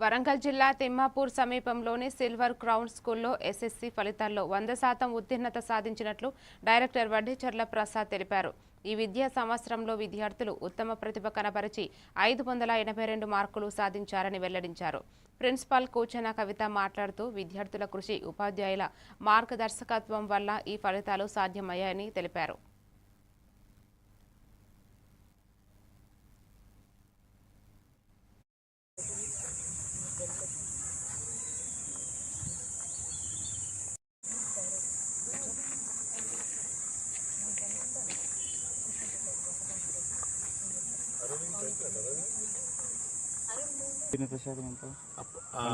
వరంగల్ జిల్లా తిమ్మాపూర్ సమీపంలోని silver crown స్కూల్లో ఎస్ఎస్సీ ఫలితాల్లో 100% ఉత్తీర్ణత సాధించినట్లు డైరెక్టర్ వడ్డీచర్ల ప్రసాద్ తెలిపారు. ఈ విద్యా సంవత్సరంలో విద్యార్థులు ఉత్తమ ప్రతిభ కనబరిచి 582 మార్కులు సాధించారని వెల్లడించారు. ప్రిన్సిపాల్ కూచన కవిత మాట్లాడుతూ విద్యార్థుల కృషి, ఉపాధ్యాయుల మార్గదర్శకత్వం వల్ల ఈ ఫలితాలు సాధ్యమయ్యాయని తెలిపారు.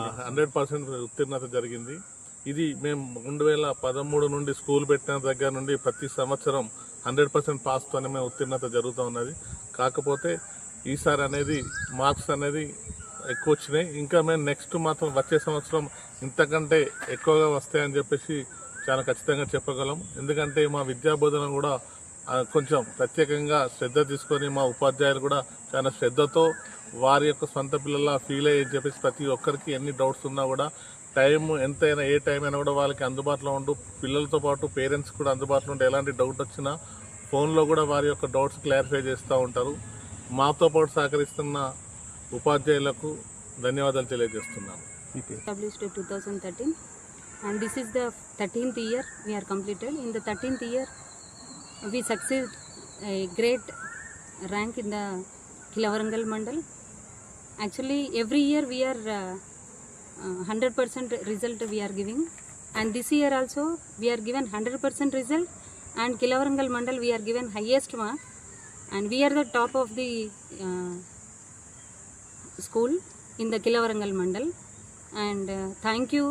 %100% ఉత్తీర్ణత జరిగింది. ఇది మేము 2013 నుండి స్కూల్ పెట్టిన దగ్గర నుండి ప్రతి సంవత్సరం 100% పాస్తోనే మేము ఉత్తీర్ణత జరుగుతూ ఉన్నది. కాకపోతే ఈసారి అనేది మార్క్స్ అనేది ఎక్కువ వచ్చినాయి. ఇంకా మేము నెక్స్ట్ మాత్రం వచ్చే సంవత్సరం ఇంతకంటే ఎక్కువగా వస్తాయని చెప్పేసి చాలా ఖచ్చితంగా చెప్పగలం. ఎందుకంటే మా విద్యా బోధన కూడా కొంచెం ప్రత్యేకంగా శ్రద్ధ తీసుకొని మా ఉపాధ్యాయులు కూడా చాలా శ్రద్ధతో వారి యొక్క సొంత పిల్లల ఫీల్ అయ్యని చెప్పేసి ప్రతి ఒక్కరికి ఎన్ని డౌట్స్ ఉన్నా కూడా టైం ఎంతైనా ఏ టైం అయినా కూడా వాళ్ళకి అందుబాటులో ఉంటూ పిల్లలతో పాటు పేరెంట్స్ కూడా అందుబాటులో ఉంటే ఎలాంటి డౌట్ వచ్చినా ఫోన్లో కూడా వారి యొక్క డౌట్స్ క్లారిఫై చేస్తూ ఉంటారు. మాతో పాటు సహకరిస్తున్న ఉపాధ్యాయులకు ధన్యవాదాలు తెలియజేస్తున్నాను. Established 2013 and this is the 13th year we are completed. In the 13th year we succeed a great rank in the Kilawarangal Mandal. Actually every year we are 100% result we are giving, and this year also we are given 100% result, and Kilawarangal Mandal we are given highest mark, and we are the top of the school in the Kilawarangal Mandal. And thank you